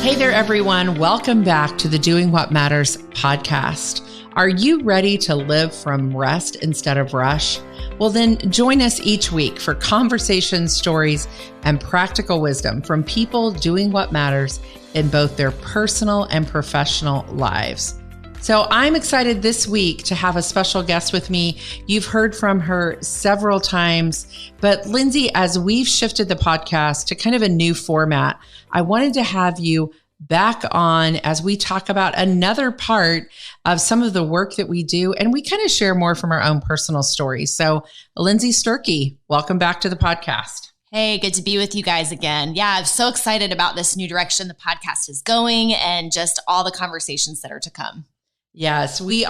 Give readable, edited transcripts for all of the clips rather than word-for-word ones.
Hey there, everyone. Welcome back to the Doing What Matters podcast. Are you ready to live from rest instead of rush? Well, then join us each week for conversations, stories, and practical wisdom from people doing what matters in both their personal and professional lives. So I'm excited this week to have a special guest with me. You've heard from her several times, but Lindsay, as we've shifted the podcast to kind of a new format, I wanted to have you back on as we talk about another part of some of the work that we do, and we kind of share more from our own personal stories. So Lindsay Sterchi, welcome back to the podcast. Hey, good to be with you guys again. Yeah, I'm so excited about this new direction the podcast is going and just all the conversations that are to come. Yes, we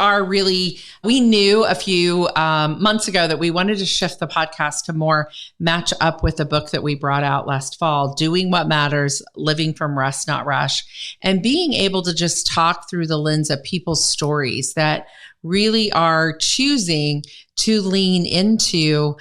knew a few months ago that we wanted to shift the podcast to more match up with the book that we brought out last fall, Doing What Matters, Living from Rest, Not Rush, and being able to just talk through the lens of people's stories that really are choosing to lean into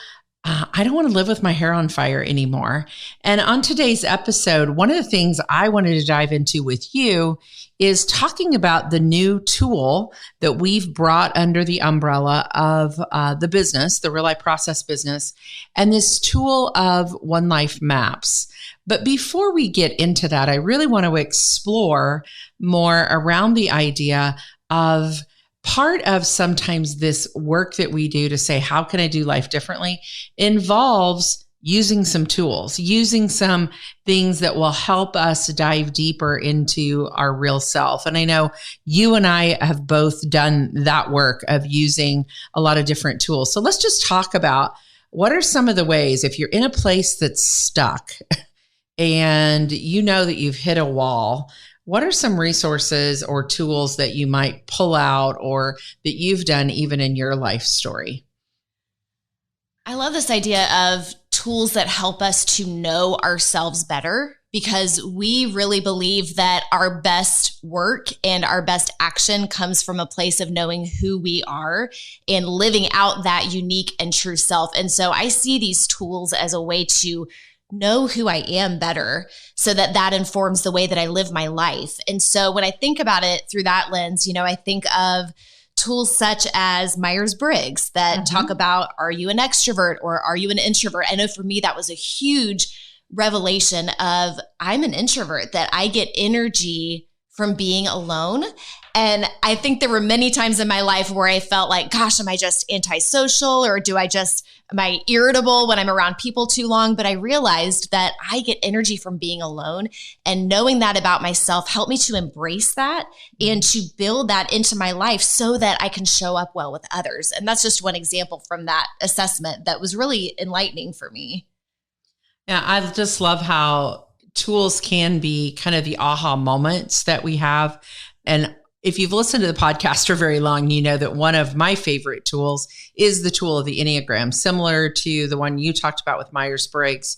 I don't want to live with my hair on fire anymore. And on today's episode, one of the things I wanted to dive into with you is talking about the new tool that we've brought under the umbrella of the business, the Real Life Process business, and this tool of oneLife Maps. But before we get into that, I really want to explore more around the idea of part of sometimes this work that we do to say, how can I do life differently, involves using some tools, using some things that will help us dive deeper into our real self. And I know you and I have both done that work of using a lot of different tools. So let's just talk about what are some of the ways, if you're in a place that's stuck and you know that you've hit a wall, what are some resources or tools that you might pull out or that you've done even in your life story? I love this idea of tools that help us to know ourselves better, because we really believe that our best work and our best action comes from a place of knowing who we are and living out that unique and true self. And so I see these tools as a way to know who I am better so that that informs the way that I live my life. And so when I think about it through that lens, I think of tools such as Myers-Briggs that talk about, are you an extrovert or are you an introvert? I know for me, that was a huge revelation of I'm an introvert, that I get energy from being alone. And I think there were many times in my life where I felt like, gosh, am I just antisocial, or am I irritable when I'm around people too long? But I realized that I get energy from being alone, and knowing that about myself helped me to embrace that and to build that into my life so that I can show up well with others. And that's just one example from that assessment that was really enlightening for me. Yeah, I just love how tools can be kind of the aha moments that we have. And if you've listened to the podcast for very long, you know that one of my favorite tools is the tool of the Enneagram, similar to the one you talked about with Myers-Briggs,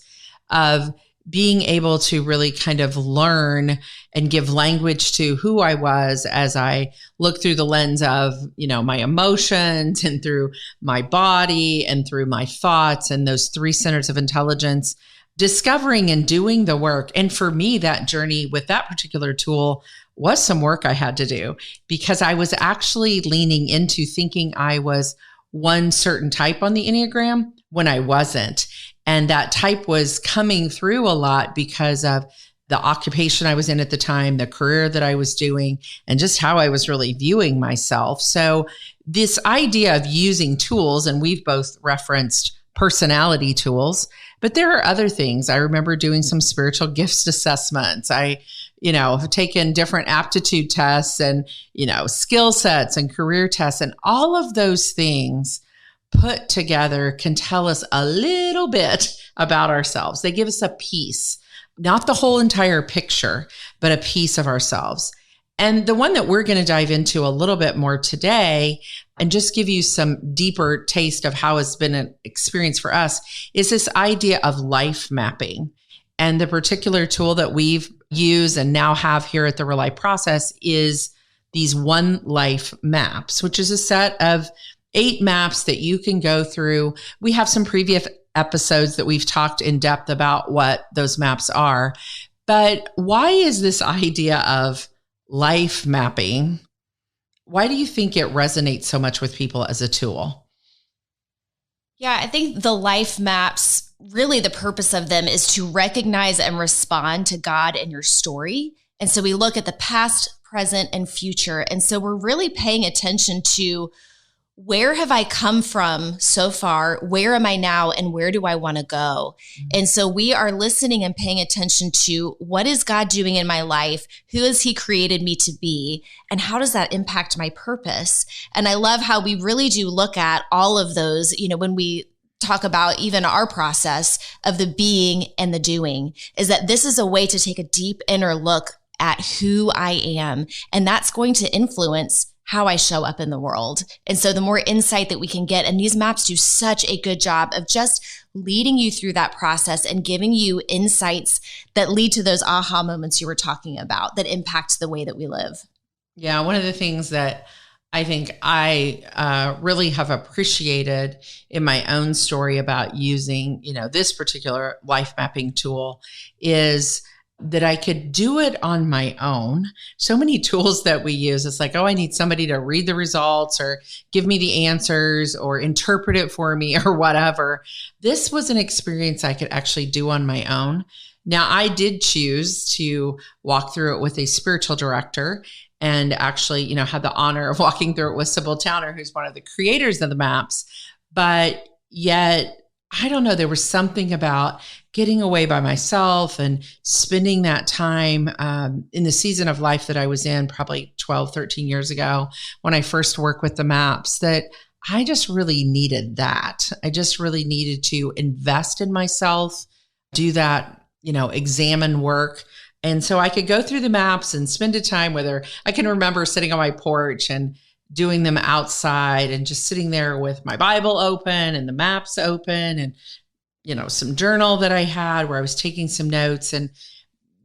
of being able to really kind of learn and give language to who I was as I look through the lens of, my emotions and through my body and through my thoughts and those three centers of intelligence, discovering and doing the work. And for me, that journey with that particular tool was some work I had to do, because I was actually leaning into thinking I was one certain type on the Enneagram when I wasn't. And that type was coming through a lot because of the occupation I was in at the time, the career that I was doing, and just how I was really viewing myself. So this idea of using tools, and we've both referenced personality tools, but there are other things. I remember doing some spiritual gifts assessments. I have taken different aptitude tests and, skill sets and career tests, and all of those things put together can tell us a little bit about ourselves. They give us a piece, not the whole entire picture, but a piece of ourselves. And the one that we're going to dive into a little bit more today and just give you some deeper taste of how it's been an experience for us is this idea of life mapping. And the particular tool that we've used and now have here at the Real Life Process is these oneLife maps, which is a set of 8 maps that you can go through. We have some previous episodes that we've talked in depth about what those maps are. But why is this idea of life mapping? Why do you think it resonates so much with people as a tool? Yeah, I think the life maps, really the purpose of them is to recognize and respond to God in your story. And so we look at the past, present, and future. And so we're really paying attention to where have I come from so far? Where am I now? And where do I want to go? And so we are listening and paying attention to what is God doing in my life? Who has he created me to be? And how does that impact my purpose? And I love how we really do look at all of those, when we talk about even our process of the being and the doing, is that this is a way to take a deep inner look at who I am. And that's going to influence how I show up in the world. And so the more insight that we can get, and these maps do such a good job of just leading you through that process and giving you insights that lead to those aha moments you were talking about that impact the way that we live. Yeah, one of the things that I think I really have appreciated in my own story about using, this particular life mapping tool is that I could do it on my own. So many tools that we use, it's like, oh, I need somebody to read the results or give me the answers or interpret it for me or whatever. This was an experience I could actually do on my own. Now, I did choose to walk through it with a spiritual director and actually, had the honor of walking through it with Sybil Towner, who's one of the creators of the maps. But yet, I don't know, there was something about getting away by myself and spending that time in the season of life that I was in probably 12, 13 years ago when I first worked with the maps, that I just really needed that. I just really needed to invest in myself, do that, examine work. And so I could go through the maps and spend a time whether I can remember sitting on my porch and doing them outside and just sitting there with my Bible open and the maps open and, some journal that I had where I was taking some notes and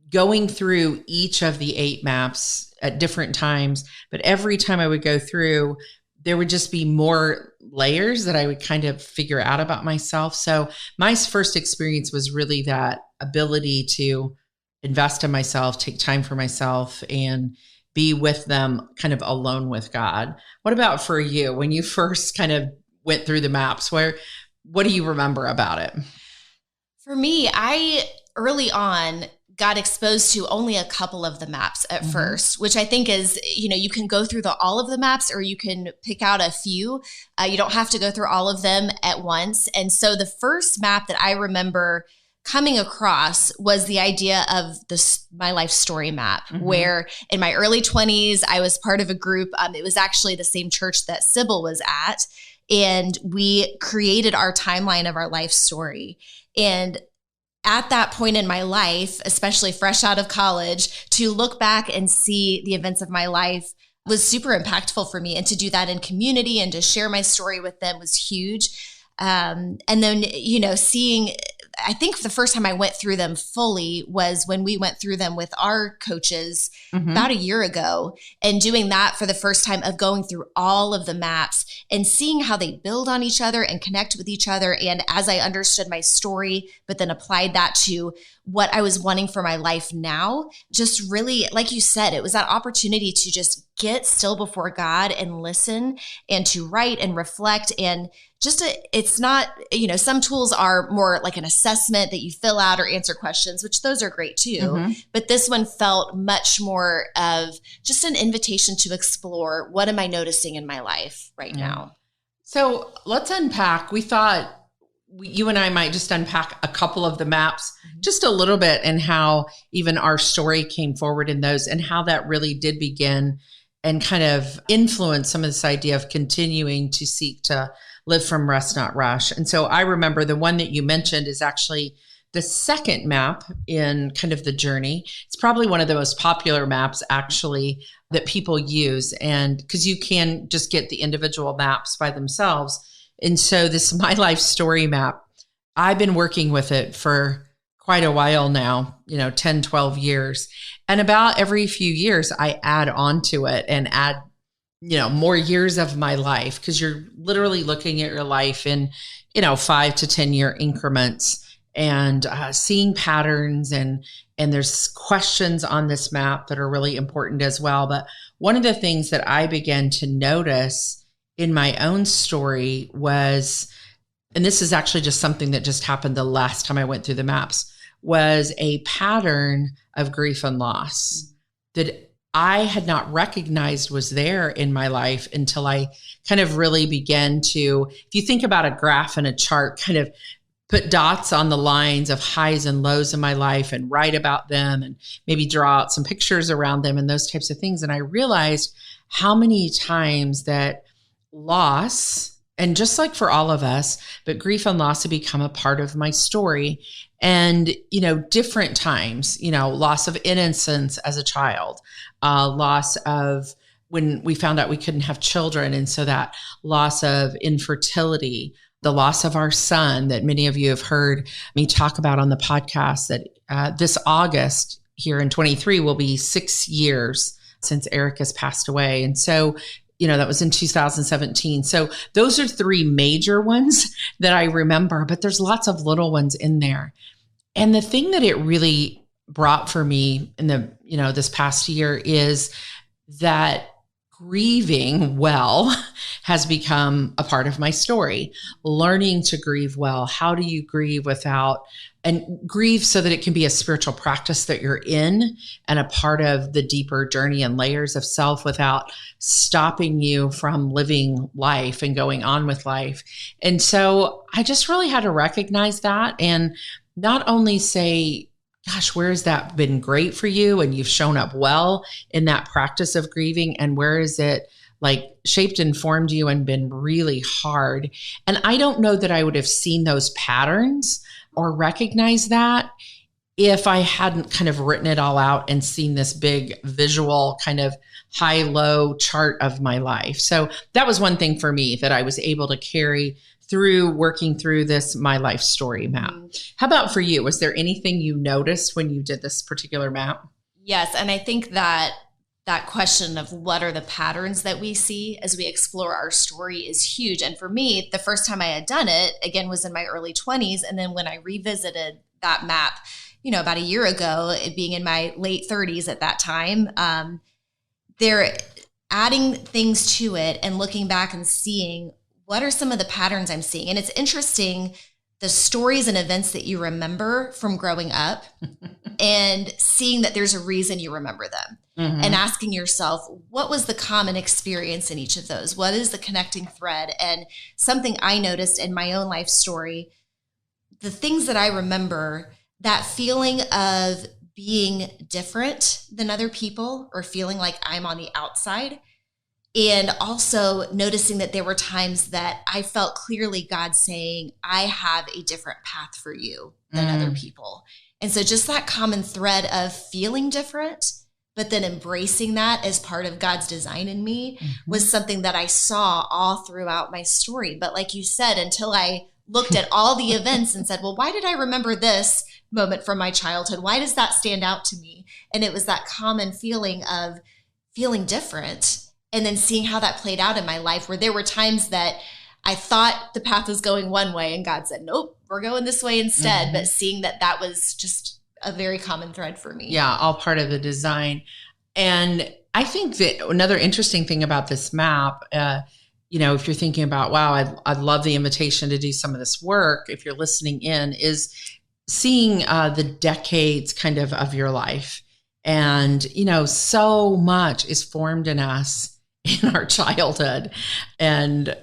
going through each of the 8 maps at different times. But every time I would go through, there would just be more layers that I would kind of figure out about myself. So my first experience was really that ability to invest in myself, take time for myself, and be with them kind of alone with God. What about for you when you first kind of went through the maps? What do you remember about it? For me, I early on got exposed to only a couple of the maps at first, which I think is, you can go through all of the maps or you can pick out a few. You don't have to go through all of them at once. And so the first map that I remember coming across was the idea of my life story map, where in my early 20s, I was part of a group. It was actually the same church that Sybil was at. And we created our timeline of our life story. And at that point in my life, especially fresh out of college, to look back and see the events of my life was super impactful for me. And to do that in community and to share my story with them was huge. And then, seeing, I think the first time I went through them fully was when we went through them with our coaches about a year ago, and doing that for the first time of going through all of the maps and seeing how they build on each other and connect with each other. And as I understood my story, but then applied that to what I was wanting for my life now, just really, like you said, it was that opportunity to just get still before God and listen and to write and reflect. And it's not, some tools are more like an assessment that you fill out or answer questions, which those are great too. But this one felt much more of just an invitation to explore, what am I noticing in my life right now? So let's unpack. We thought you and I might just unpack a couple of the maps just a little bit, and how even our story came forward in those and how that really did begin and kind of influence some of this idea of continuing to seek to live from rest, not rush. And so I remember the one that you mentioned is actually the second map in kind of the journey. It's probably one of the most popular maps actually that people use. And because you can just get the individual maps by themselves. And so this My Life Story map, I've been working with it for quite a while now, 10, 12 years. And about every few years, I add on to it and add, more years of my life, because you're literally looking at your life in, 5 to 10 year increments. and seeing patterns, and there's questions on this map that are really important as well. But one of the things that I began to notice in my own story was, and this is actually just something that just happened the last time I went through the maps, was a pattern of grief and loss that I had not recognized was there in my life until I kind of really began to, if you think about a graph and a chart, kind of put dots on the lines of highs and lows in my life and write about them and maybe draw out some pictures around them and those types of things. And I realized how many times that loss, and just like for all of us, but grief and loss have become a part of my story. And, different times, loss of innocence as a child, loss of when we found out we couldn't have children. And so that loss of infertility, the loss of our son that many of you have heard me talk about on the podcast, that this August here in 23 will be 6 years since Eric has passed away. And so, that was in 2017. So those are 3 major ones that I remember, but there's lots of little ones in there. And the thing that it really brought for me in the, this past year is that grieving well has become a part of my story. Learning to grieve well. How do you grieve and grieve so that it can be a spiritual practice that you're in and a part of the deeper journey and layers of self without stopping you from living life and going on with life. And so I just really had to recognize that and not only say, gosh, where has that been great for you? And you've shown up well in that practice of grieving. And where is it shaped and formed you and been really hard? And I don't know that I would have seen those patterns or recognized that if I hadn't kind of written it all out and seen this big visual kind of high-low chart of my life. So that was one thing for me that I was able to carry through working through this My Life Story map. How about for you? Was there anything you noticed when you did this particular map? Yes. And I think that question of what are the patterns that we see as we explore our story is huge. And for me, the first time I had done it, again, was in my early 20s. And then when I revisited that map, about a year ago, it being in my late 30s at that time, they're adding things to it and looking back and seeing what are some of the patterns I'm seeing. And it's interesting, the stories and events that you remember from growing up and seeing that there's a reason you remember them and asking yourself, what was the common experience in each of those? What is the connecting thread? And something I noticed in my own life story, the things that I remember, that feeling of being different than other people or feeling like I'm on the outside. And also noticing that there were times that I felt clearly God saying, I have a different path for you than other people. And so just that common thread of feeling different, but then embracing that as part of God's design in me was something that I saw all throughout my story. But like you said, until I looked at all the events and said, well, why did I remember this moment from my childhood? Why does that stand out to me? And it was that common feeling of feeling different. And then seeing how that played out in my life, where there were times that I thought the path was going one way and God said, nope, we're going this way instead. But seeing that was just a very common thread for me. Yeah, all part of the design. And I think that another interesting thing about this map, if you're thinking about, wow, I'd love the invitation to do some of this work, if you're listening in, is seeing the decades kind of your life. And, so much is formed in us in our childhood. And,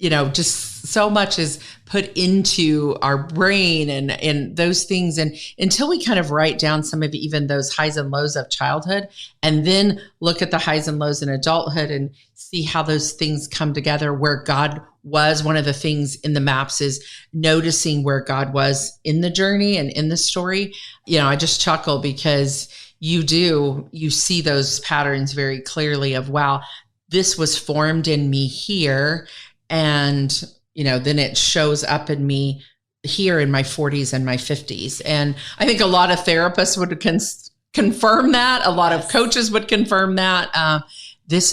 just so much is put into our brain and those things. And until we kind of write down some of even those highs and lows of childhood, and then look at the highs and lows in adulthood and see how those things come together, where God was. One of the things in the maps is noticing where God was in the journey and in the story. I just chuckle because you see those patterns very clearly of, wow, this was formed in me here. And, then it shows up in me here in my 40s and my 50s. And I think a lot of therapists would confirm that. A lot of coaches would confirm that. This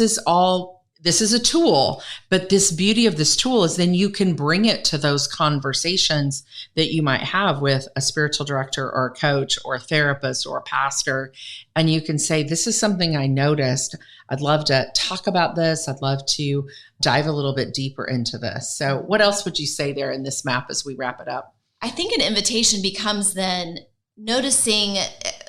this is a tool, but this beauty of this tool is then you can bring it to those conversations that you might have with a spiritual director or a coach or a therapist or a pastor. And you can say, this is something I noticed. I'd love to talk about this. I'd love to dive a little bit deeper into this. So what else would you say there in this map as we wrap it up? I think an invitation becomes then noticing,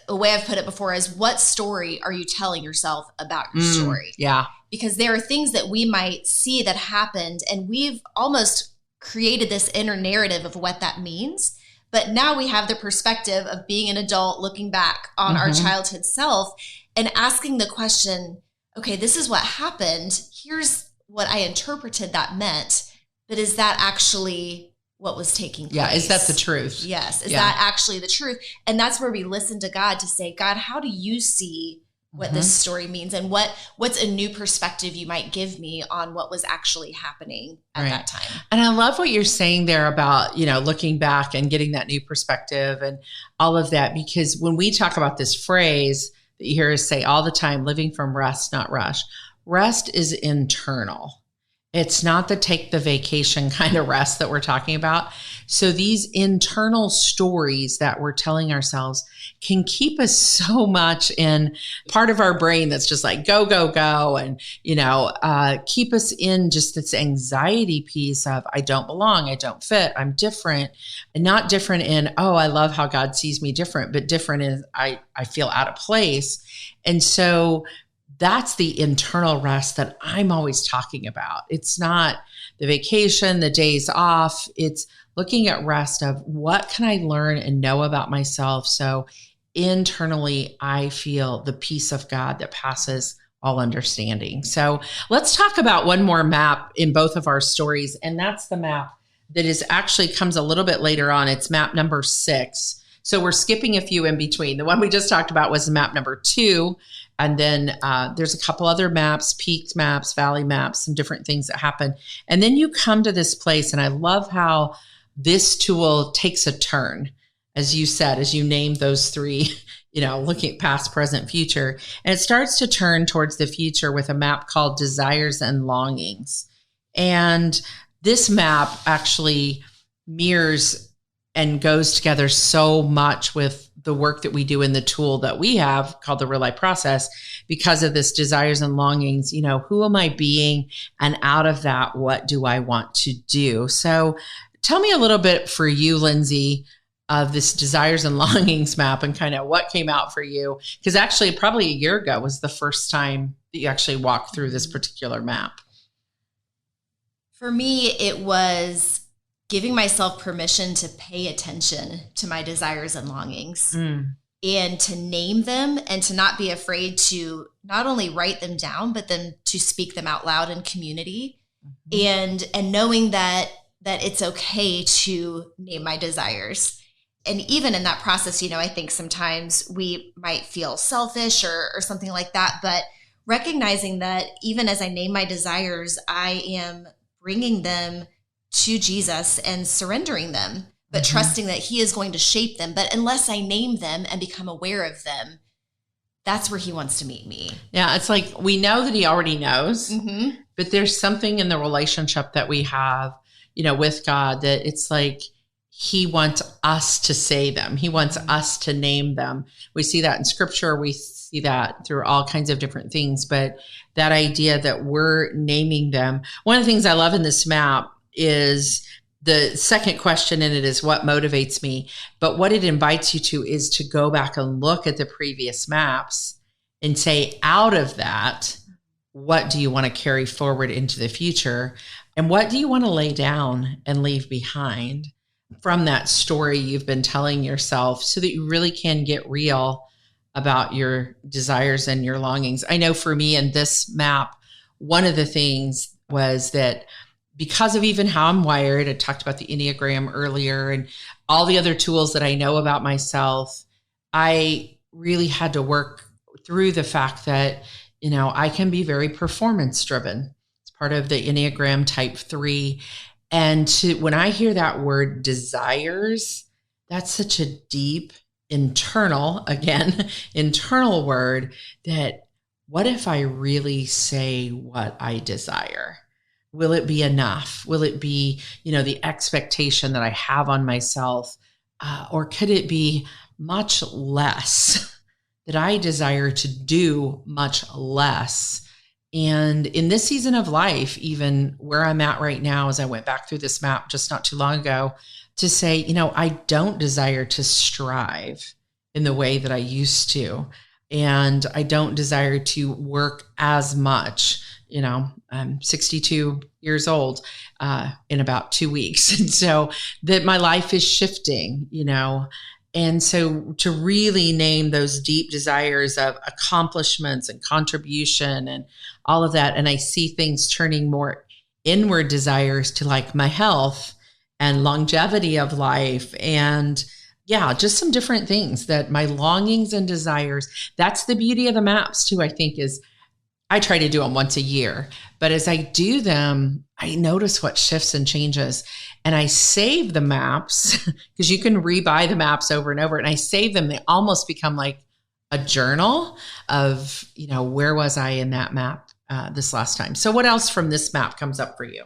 a way I've put it before is, what story are you telling yourself about your story? Yeah. Because there are things that we might see that happened, and we've almost created this inner narrative of what that means. But now we have the perspective of being an adult, looking back on our childhood self and asking the question, okay, this is what happened. Here's what I interpreted that meant. But is that actually what was taking place? Yeah. Is that the truth? Yes. Is that actually the truth? And that's where we listen to God to say, God, how do you see what this story means, and what's a new perspective you might give me on what was actually happening at that time? And I love what you're saying there about, looking back and getting that new perspective and all of that, because when we talk about this phrase that you hear us say all the time, living from rest, not rush, rest is internal. It's not the take the vacation kind of rest that we're talking about. So these internal stories that we're telling ourselves can keep us so much in part of our brain that's just like, go, go, go. And, keep us in just this anxiety piece of, I don't belong, I don't fit, I'm different. And not different in, oh, I love how God sees me different, but different in, I feel out of place. And so that's the internal rest that I'm always talking about. It's not the vacation, the days off. It's looking at rest of, what can I learn and know about myself? So internally, I feel the peace of God that passes all understanding. So let's talk about one more map in both of our stories. And that's the map that is actually comes a little bit later on. It's map number 6. So we're skipping a few in between. The one we just talked about was map number 2. And then there's a couple other maps, peaked maps, valley maps, some different things that happen. And then you come to this place, and I love how this tool takes a turn, as you said, as you named those 3, looking at past, present, future. And it starts to turn towards the future with a map called Desires and Longings. And this map actually mirrors and goes together so much with the work that we do in the tool that we have called the Real Life Process, because of this desires and longings. Who am I being? And out of that, what do I want to do? So tell me a little bit for you, Lindsay, of this desires and longings map and kind of what came out for you. Because actually probably a year ago was the first time that you actually walked through this particular map. For me, it was giving myself permission to pay attention to my desires and longings and to name them, and to not be afraid to not only write them down, but then to speak them out loud in community, and knowing that it's okay to name my desires. And even in that process, I think sometimes we might feel selfish or something like that, but recognizing that even as I name my desires, I am bringing them to Jesus and surrendering them, but trusting that he is going to shape them. But unless I name them and become aware of them, that's where he wants to meet me. Yeah. It's like, we know that he already knows, but there's something in the relationship that we have, with God, that it's like, he wants us to say them. He wants us to name them. We see that in scripture. We see that through all kinds of different things, but that idea that we're naming them. One of the things I love in this map is the second question in it is, what motivates me? But what it invites you to is to go back and look at the previous maps and say, out of that, what do you want to carry forward into the future? And what do you want to lay down and leave behind from that story you've been telling yourself, so that you really can get real about your desires and your longings? I know for me in this map, one of the things was that because of even how I'm wired, I talked about the Enneagram earlier and all the other tools that I know about myself, I really had to work through the fact that, I can be very performance driven. It's part of the Enneagram type 3. And when I hear that word desires, that's such a deep internal word that what if I really say what I desire? Will it be enough? Will it be, the expectation that I have on myself? Or could it be much less, that I desire to do much less? And in this season of life, even where I'm at right now, as I went back through this map just not too long ago, to say, I don't desire to strive in the way that I used to. And I don't desire to work as much. I'm 62 years old in about 2 weeks. And so that my life is shifting, And so to really name those deep desires of accomplishments and contribution and all of that. And I see things turning more inward desires to like my health and longevity of life and just some different things that my longings and desires. That's the beauty of the maps too, I think, is I try to do them once a year, but as I do them, I notice what shifts and changes. And I save the maps because you can rebuy the maps over and over. And I save them. They almost become like a journal of, where was I in that map this last time? So what else from this map comes up for you?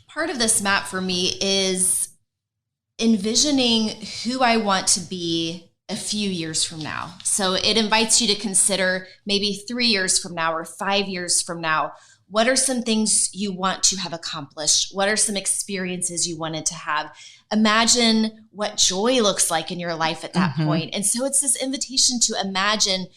Part of this map for me is envisioning who I want to be a few years from now. So it invites you to consider maybe 3 years from now or 5 years from now, what are some things you want to have accomplished? What are some experiences you wanted to have? Imagine what joy looks like in your life at that point. And so it's this invitation to imagine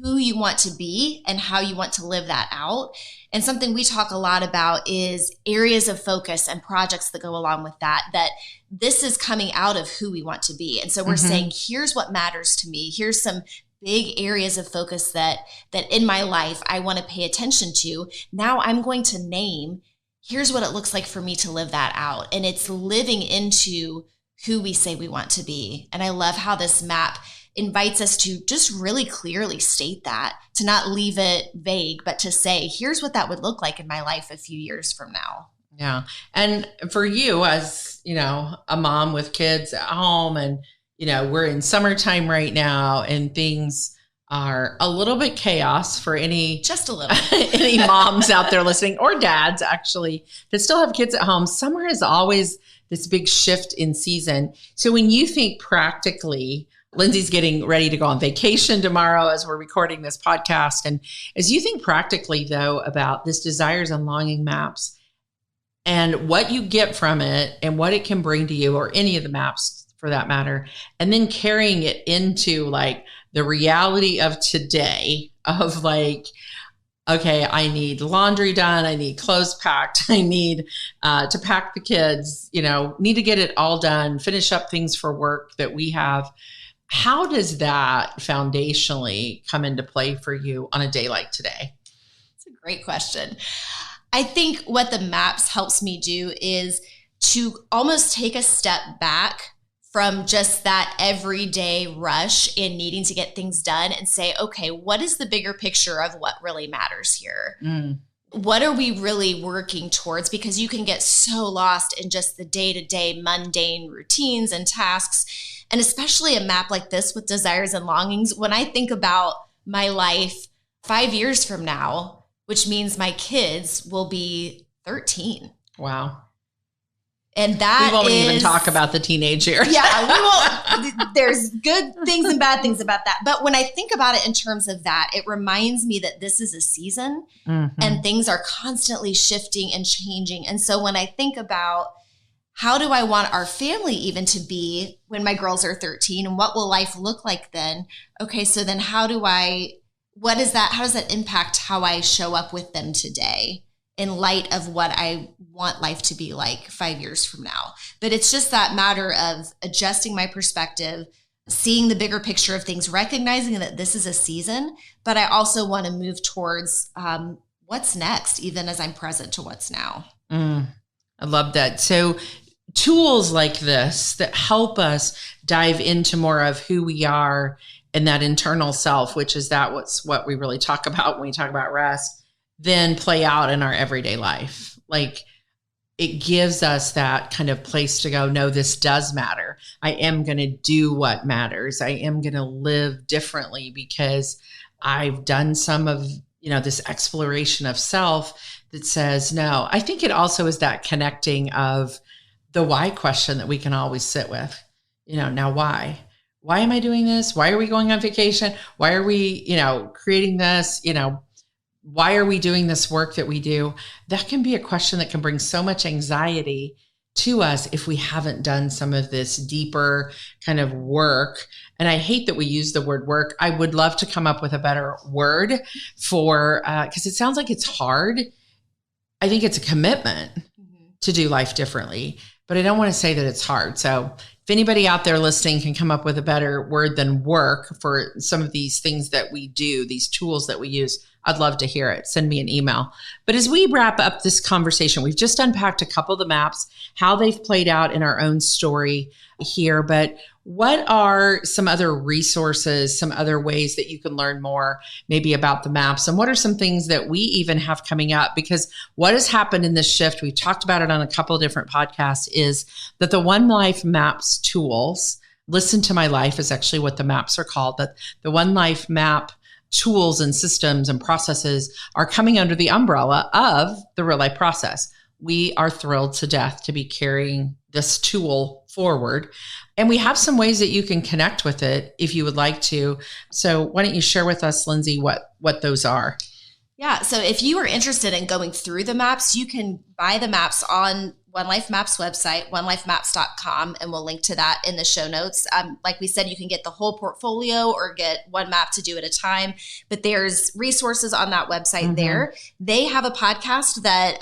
who you want to be and how you want to live that out. And something we talk a lot about is areas of focus and projects that go along with that this is coming out of who we want to be. And so we're saying, here's what matters to me. Here's some big areas of focus that in my life I want to pay attention to. Now I'm going to name, here's what it looks like for me to live that out. And it's living into who we say we want to be. And I love how this map invites us to just really clearly state that, to not leave it vague, but to say, here's what that would look like in my life a few years from now. Yeah. And for you as, a mom with kids at home and, we're in summertime right now and things are a little bit chaos for just a little, any moms out there listening or dads actually that still have kids at home. Summer is always this big shift in season. So when you think practically, Lindsay's getting ready to go on vacation tomorrow as we're recording this podcast. And as you think practically, though, about this desires and longing maps and what you get from it and what it can bring to you, or any of the maps for that matter, and then carrying it into like the reality of today of like, okay, I need laundry done. I need clothes packed. I need to pack the kids, need to get it all done, finish up things for work that we have. How does that foundationally come into play for you on a day like today? It's a great question. I think what the maps helps me do is to almost take a step back from just that everyday rush in needing to get things done and say, okay, what is the bigger picture of what really matters here? What are we really working towards? Because you can get so lost in just the day-to-day mundane routines and tasks. And especially a map like this with desires and longings, when I think about my life 5 years from now, which means my kids will be 13. Wow. And that we won't even talk about the teenage years. Yeah, we won't. There's good things and bad things about that. But when I think about it in terms of that, it reminds me that this is a season and things are constantly shifting and changing. And so when I think about how do I want our family even to be when my girls are 13 and what will life look like then? Okay, so then how does that impact how I show up with them today in light of what I want life to be like 5 years from now? But it's just that matter of adjusting my perspective, seeing the bigger picture of things, recognizing that this is a season, but I also want to move towards what's next, even as I'm present to what's now. I love that. So tools like this that help us dive into more of who we are and that internal self, which is what we really talk about when we talk about rest, then play out in our everyday life. Like it gives us that kind of place to go, no, this does matter. I am going to do what matters. I am going to live differently because I've done some of this exploration of self that says, no. I think it also is that connecting of the why question that we can always sit with, now why? Why am I doing this? Why are we going on vacation? Why are we, creating this? Why are we doing this work that we do? That can be a question that can bring so much anxiety to us if we haven't done some of this deeper kind of work. And I hate that we use the word work. I would love to come up with a better word for, because it sounds like it's hard. I think it's a commitment to do life differently, but I don't want to say that it's hard. So if anybody out there listening can come up with a better word than work for some of these things that we do, these tools that we use, I'd love to hear it. Send me an email. But as we wrap up this conversation, we've just unpacked a couple of the maps, how they've played out in our own story here. But what are some other resources, some other ways that you can learn more maybe about the maps? And what are some things that we even have coming up? Because what has happened in this shift, we've talked about it on a couple of different podcasts, is that the oneLife Maps tools, Listen to My Life is actually what the maps are called, that the oneLife map tools and systems and processes are coming under the umbrella of the Real Life Process. We are thrilled to death to be carrying this tool forward. And we have some ways that you can connect with it if you would like to. So why don't you share with us, Lindsay, what those are? Yeah. So if you are interested in going through the maps, you can buy the maps on oneLife Maps website, onelifemaps.com, and we'll link to that in the show notes. Like we said, you can get the whole portfolio or get one map to do at a time, but there's resources on that website there. They have a podcast that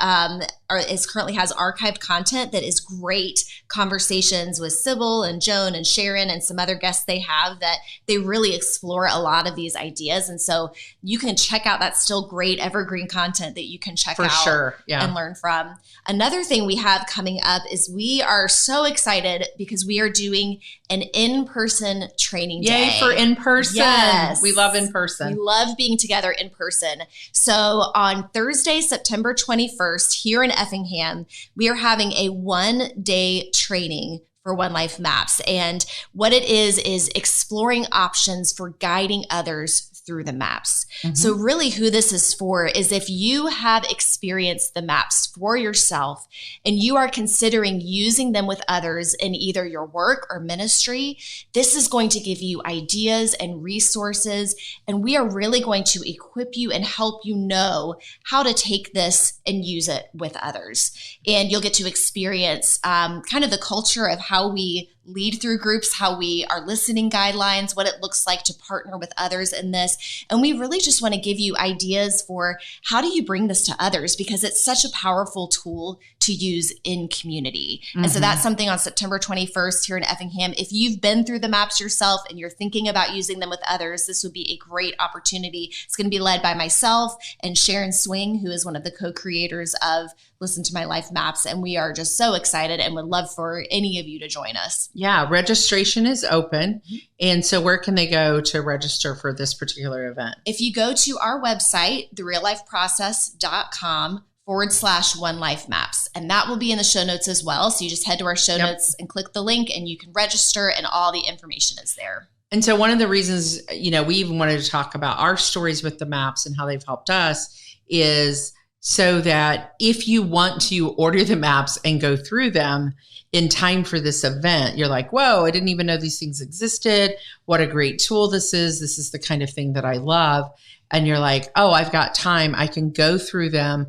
currently has archived content that is great conversations with Sybil and Joan and Sharon and some other guests they have that they really explore a lot of these ideas. And so you can check out that still great evergreen content that you can check out sure. Yeah. and learn from. Another thing we have coming up is we are so excited because we are doing an in-person training day. Yay for in-person. Yes. We love in-person. We love being together in person. So on Thursday, September 21st, here in Effingham, we are having a one-day training for oneLife Maps. And what it is exploring options for guiding others through the maps. So really who this is for is if you have experienced the maps for yourself and you are considering using them with others in either your work or ministry, this is going to give you ideas and resources. And we are really going to equip you and help you know how to take this and use it with others. And you'll get to experience kind of the culture of how we lead through groups, how we are listening guidelines, what it looks like to partner with others in this. And we really just want to give you ideas for how do you bring this to others, because it's such a powerful tool to use in community. And so that's something on September 21st here in Effingham. If you've been through the maps yourself and you're thinking about using them with others, this would be a great opportunity. It's going to be led by myself and Sharon Swing, who is one of the co-creators of Listen to My Life Maps. And we are just so excited and would love for any of you to join us. Yeah, registration is open. And so where can they go to register for this particular event? If you go to our website, thereallifeprocess.com/oneLife Maps, and that will be in the show notes as well. So you just head to our show notes and click the link and you can register and all the information is there. And so one of the reasons, we even wanted to talk about our stories with the maps and how they've helped us is so that if you want to order the maps and go through them in time for this event, you're like, whoa, I didn't even know these things existed. What a great tool this is. This is the kind of thing that I love. And you're like, oh, I've got time. I can go through them,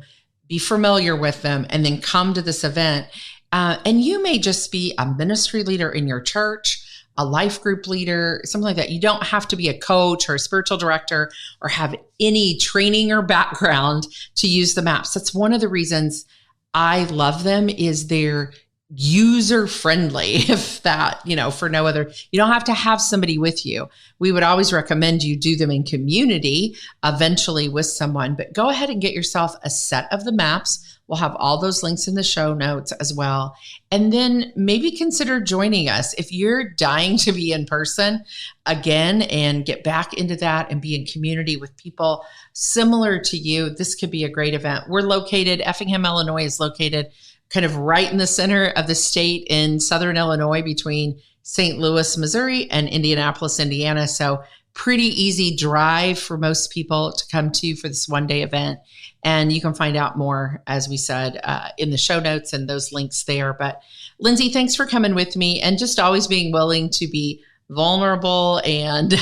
be familiar with them, and then come to this event. And you may just be a ministry leader in your church, a life group leader, something like that. You don't have to be a coach or a spiritual director or have any training or background to use the maps. That's one of the reasons I love them, is they're user friendly, if that, for no other, you don't have to have somebody with you. We would always recommend you do them in community, eventually with someone, but go ahead and get yourself a set of the maps. We'll have all those links in the show notes as well. And then maybe consider joining us if you're dying to be in person again and get back into that and be in community with people similar to you. This could be a great event. We're located, Effingham, Illinois is located kind of right in the center of the state in Southern Illinois between St. Louis, Missouri and Indianapolis, Indiana. So pretty easy drive for most people to come to for this one-day event. And you can find out more, as we said, in the show notes and those links there. But Lindsay, thanks for coming with me and just always being willing to be vulnerable and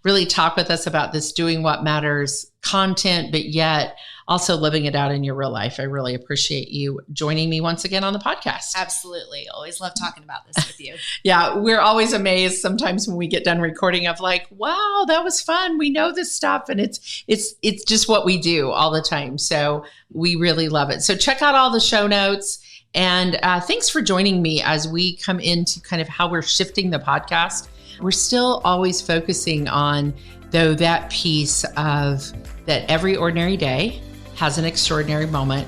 really talk with us about this doing what matters content, but yet also living it out in your real life. I really appreciate you joining me once again on the podcast. Absolutely. Always love talking about this with you. Yeah, we're always amazed sometimes when we get done recording of like, wow, that was fun. We know this stuff and it's just what we do all the time. So we really love it. So check out all the show notes. And thanks for joining me as we come into kind of how we're shifting the podcast. We're still always focusing on, though, that piece of that every ordinary day has an extraordinary moment.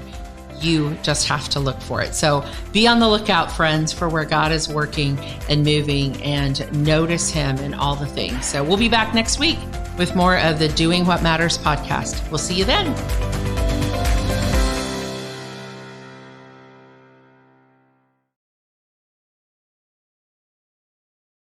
You just have to look for it. So be on the lookout, friends, for where God is working and moving, and notice him in all the things. So we'll be back next week with more of the Doing What Matters podcast. We'll see you then.